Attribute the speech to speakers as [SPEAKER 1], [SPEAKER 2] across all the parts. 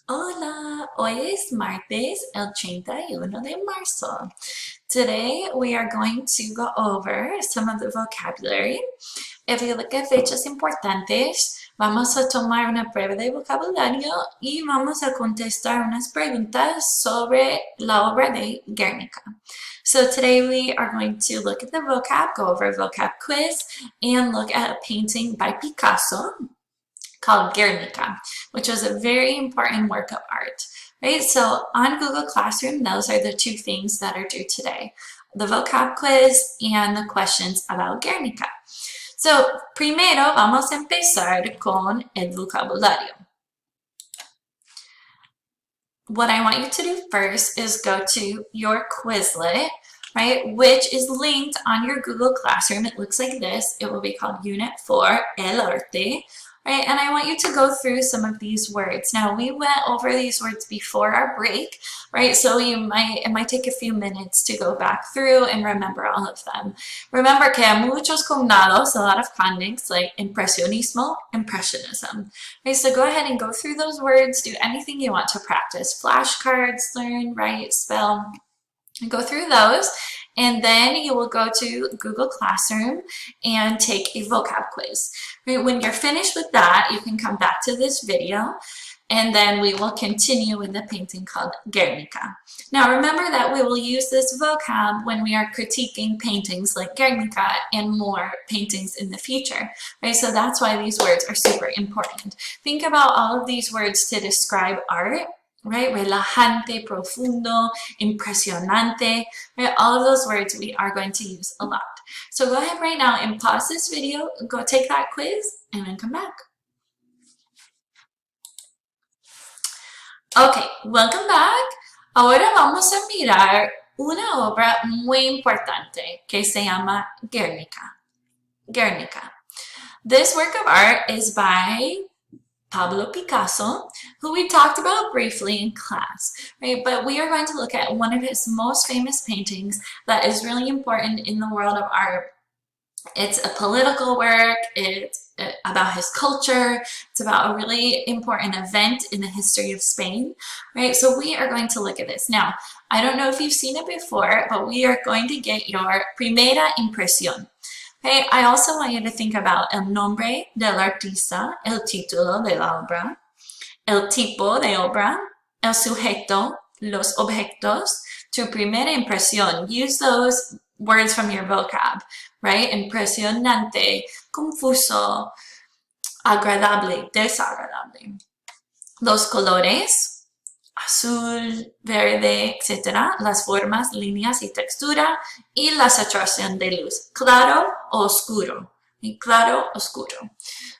[SPEAKER 1] Hola, hoy es martes, el 31 de marzo. Today we are going to go over some of the vocabulary. If you look at fechas importantes, vamos a tomar una prueba de vocabulario y vamos a contestar unas preguntas sobre la obra de Guernica. So today we are going to look at the vocab, go over a vocab quiz, and look at a painting by Picasso called Guernica, which was a very important work of art, right? So on Google Classroom, those are the two things that are due today, the vocab quiz and the questions about Guernica. So primero vamos a empezar con el vocabulario. What I want you to do first is go to your Quizlet, right, which is linked on your Google Classroom. It looks like this. It will be called Unit 4, El Arte, right? And I want you to go through some of these words. Now, we went over these words before our break, right? So it might take a few minutes to go back through and remember all of them. Remember que hay muchos cognados, a lot of cognates, like impresionismo, impressionism. Okay, so go ahead and go through those words, do anything you want to practice. Flashcards, learn, write, spell, go through those, and then you will go to Google Classroom and take a vocab quiz. When you're finished with that, you can come back to this video, and then we will continue with the painting called Guernica. Now remember that we will use this vocab when we are critiquing paintings like Guernica and more paintings in the future, right? So that's why these words are super important. Think about all of these words to describe art, right? Relajante, profundo, impresionante, right? All of those words we are going to use a lot. So go ahead right now and pause this video, go take that quiz, and then come back. Ok, welcome back. Ahora vamos a mirar una obra muy importante que se llama Guernica. Guernica. This work of art is by Pablo Picasso, who we talked about briefly in class, right? But we are going to look at one of his most famous paintings that is really important in the world of art. It's a political work, it's about his culture, it's about a really important event in the history of Spain, right? So we are going to look at this. Now, I don't know if you've seen it before, but we are going to get your primera impresión. Okay, I also want you to think about el nombre del artista, el título de la obra, el tipo de obra, el sujeto, los objetos, tu primera impresión. Use those words from your vocab, right? Impresionante, confuso, agradable, desagradable. Los colores, azul, verde, etcétera, las formas, líneas y textura, y la saturación de luz, claro o oscuro, y claro, oscuro.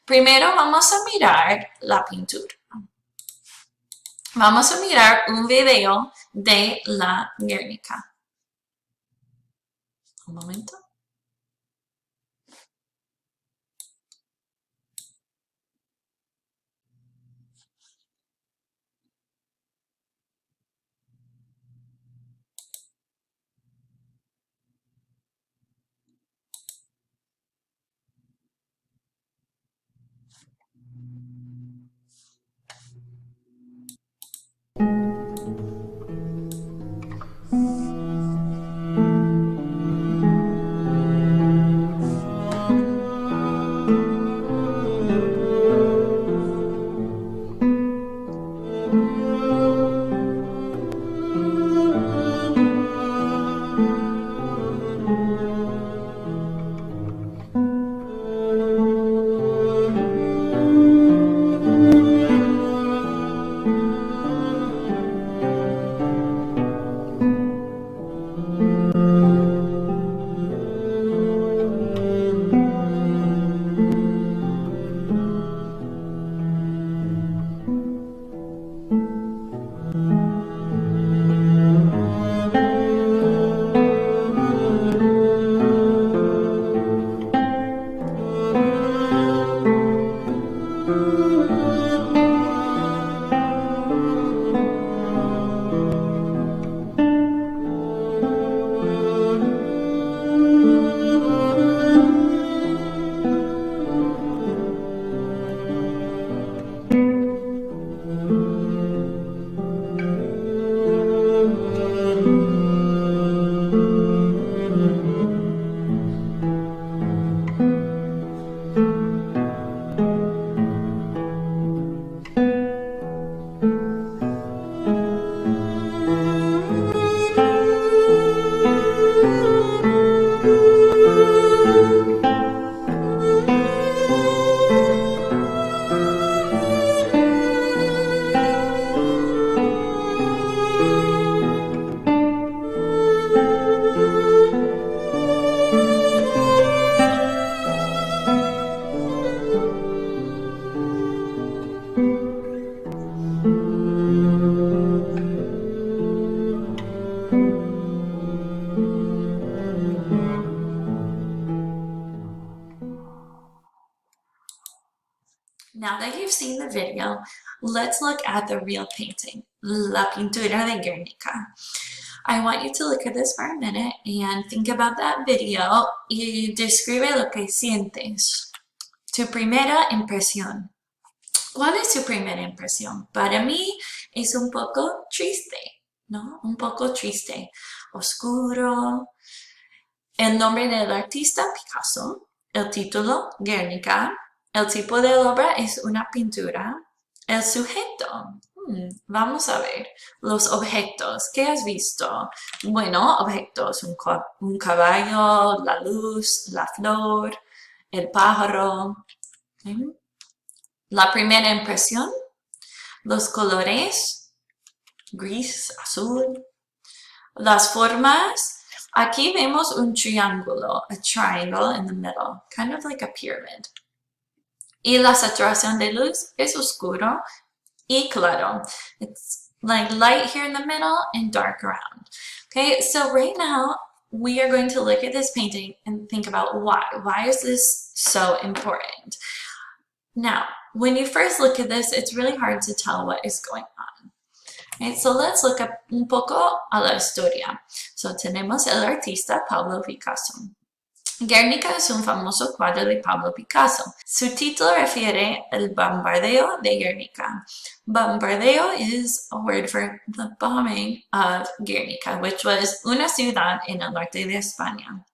[SPEAKER 1] Primero vamos a mirar la pintura. Vamos a mirar un video de la Guernica. Un momento. Now that you've seen the video, let's look at the real painting, La Pintura de Guernica. I want you to look at this for a minute and think about that video y describe lo que sientes. Tu primera impresión. ¿Cuál es tu primera impresión? Para mí es un poco triste, ¿no? Un poco triste, oscuro. El nombre del artista, Picasso. El título, Guernica. El tipo de obra es una pintura. El sujeto. Vamos a ver. Los objetos. ¿Qué has visto? Bueno, objetos. Un caballo, la luz, la flor, el pájaro. La primera impresión. Los colores. Gris, azul. Las formas. Aquí vemos un triángulo, a triangle in the middle, kind of like a pyramid. Y la saturación de luz es oscuro y claro. It's like light here in the middle and dark around. Okay, so right now we are going to look at this painting and think about why. Why is this so important? Now, when you first look at this, it's really hard to tell what is going on. Okay, so let's look up un poco a la historia. So tenemos el artista Pablo Picasso. Guernica es un famoso cuadro de Pablo Picasso. Su título refiere al bombardeo de Guernica. Bombardeo is a word for the bombing of Guernica, which was una ciudad en el norte de España.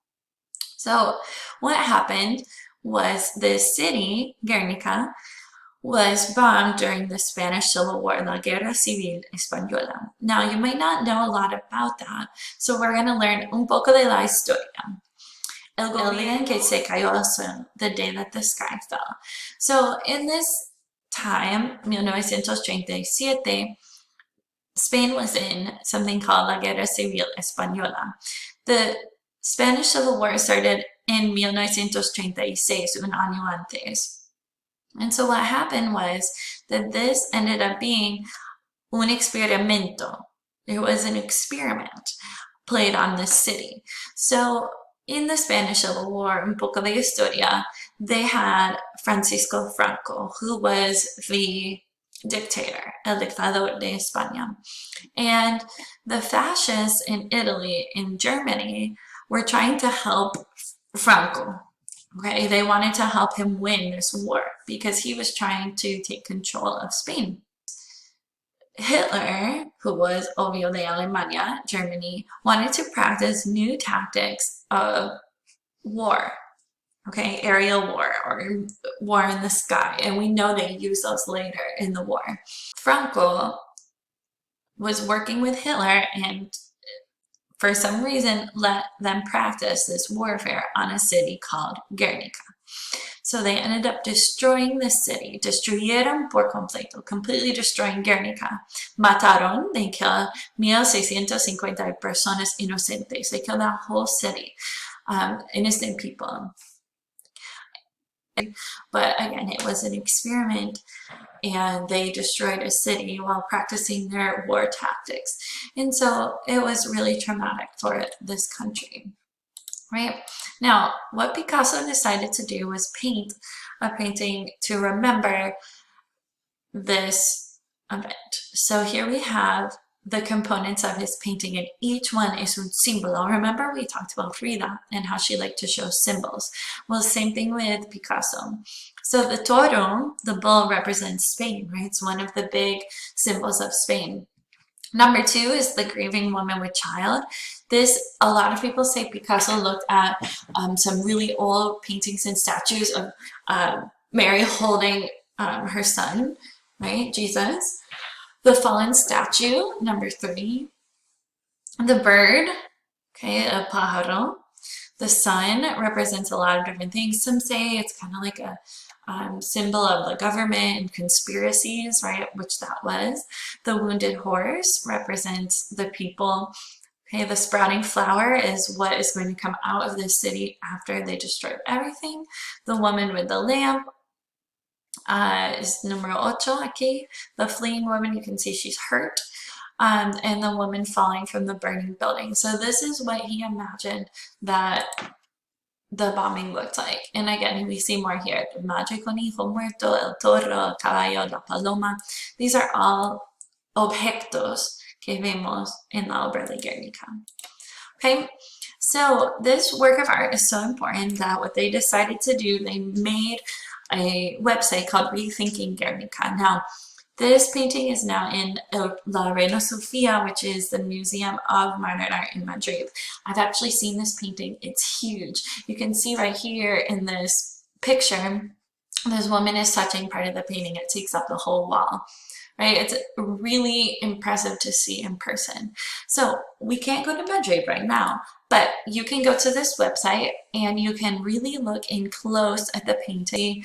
[SPEAKER 1] So what happened was this city, Guernica, was bombed during the Spanish Civil War, la Guerra Civil Española. Now, you might not know a lot about that, so we're going to learn un poco de la historia. El día en que se cayó el sol, the day that the sky fell. So, in this time, 1937, Spain was in something called la Guerra Civil Española. The Spanish Civil War started in 1936, un año antes. And so what happened was that this ended up being un experimento. It was an experiment played on this city. So in the Spanish Civil War, un poco de historia, they had Francisco Franco, who was the dictator, el dictador de España. And the fascists in Italy, in Germany, were trying to help Franco. Okay, they wanted to help him win this war because he was trying to take control of Spain. Hitler, who was obvio de Alemania, Germany, wanted to practice new tactics of war. Okay, aerial war or war in the sky, and we know they use those later in the war. Franco was working with Hitler and for some reason let them practice this warfare on a city called Guernica. So they ended up destroying the city. Destruyeron por completo, completely destroying Guernica. Mataron, they killed 1,650 personas inocentes. They killed that whole city, innocent people. But again, it was an experiment and they destroyed a city while practicing their war tactics. And so it was really traumatic for this country, right? Now, what Picasso decided to do was paint a painting to remember this event. So here we have the components of his painting, and each one is un símbolo. Remember we talked about Frida and how she liked to show symbols. Well, same thing with Picasso. So the toro, the bull, represents Spain, right? It's one of the big symbols of Spain. Number 2 is the grieving woman with child. This, a lot of people say Picasso looked at some really old paintings and statues of Mary holding her son, right, Jesus. The fallen statue, number 3. The bird, okay, a pájaro. The sun represents a lot of different things. Some say it's kind of like a symbol of the government and conspiracies, right, which that was. The wounded horse represents the people. Okay, the sprouting flower is what is going to come out of this city after they destroyed everything. The woman with the lamp is numero 8 aquí. The fleeing woman, you can see she's hurt. And the woman falling from the burning building. So this is what he imagined that the bombing looked like. And again, we see more here. El macho y conejo muerto, el toro, el caballo, la paloma. These are all objetos que vemos en la obra de Guernica. Okay, so this work of art is so important that what they decided to do, they made a website called Rethinking Guernica. Now, this painting is now in La Reina Sofia, which is the Museum of Modern Art in Madrid. I've actually seen this painting. It's huge. You can see right here in this picture, this woman is touching part of the painting. It takes up the whole wall. Right? It's really impressive to see in person. So we can't go to Madrid right now, but you can go to this website and you can really look in close at the painting,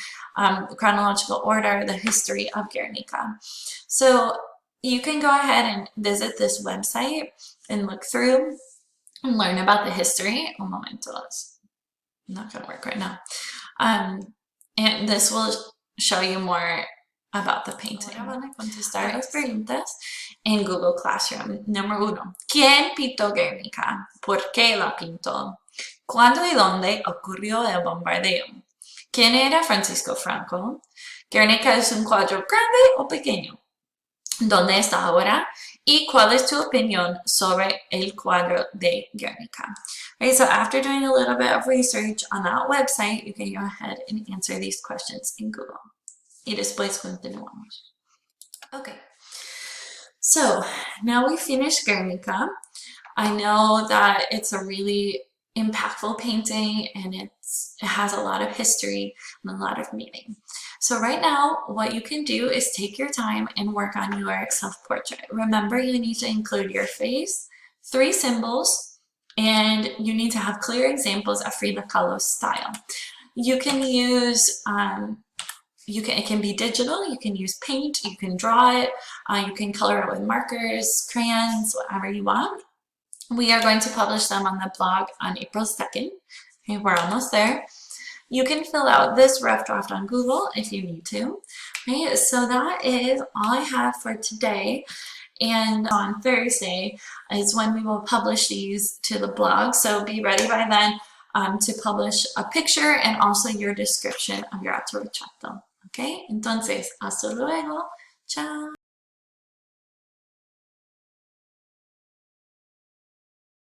[SPEAKER 1] chronological order, the history of Guernica. So you can go ahead and visit this website and look through and learn about the history. Un momento, it's not going to work right now. And this will show you more about the painting. Ahora van a contestar las preguntas en Google Classroom. Número 1. ¿Quién pintó Guernica? ¿Por qué la pintó? ¿Cuándo y dónde ocurrió el bombardeo? ¿Quién era Francisco Franco? ¿Guernica es un cuadro grande o pequeño? ¿Dónde está ahora? ¿Y cuál es tu opinión sobre el cuadro de Guernica? Right, so after doing a little bit of research on that website, you can go ahead and answer these questions in Google. Y después continuamos. Okay, so now we finished Guernica. I know that it's a really impactful painting and it has a lot of history and a lot of meaning. So right now, what you can do is take your time and work on your self-portrait. Remember, you need to include your face, 3 symbols, and you need to have clear examples of Frida Kahlo's style. You can use it can be digital, you can use paint, you can draw it, you can color it with markers, crayons, whatever you want. We are going to publish them on the blog on April 2nd. Okay, we're almost there. You can fill out this rough draft on Google if you need to. Okay, so that is all I have for today. And on Thursday is when we will publish these to the blog. So be ready by then to publish a picture and also your description of your autorretrato. ¿Ok? Entonces, hasta luego. Chao.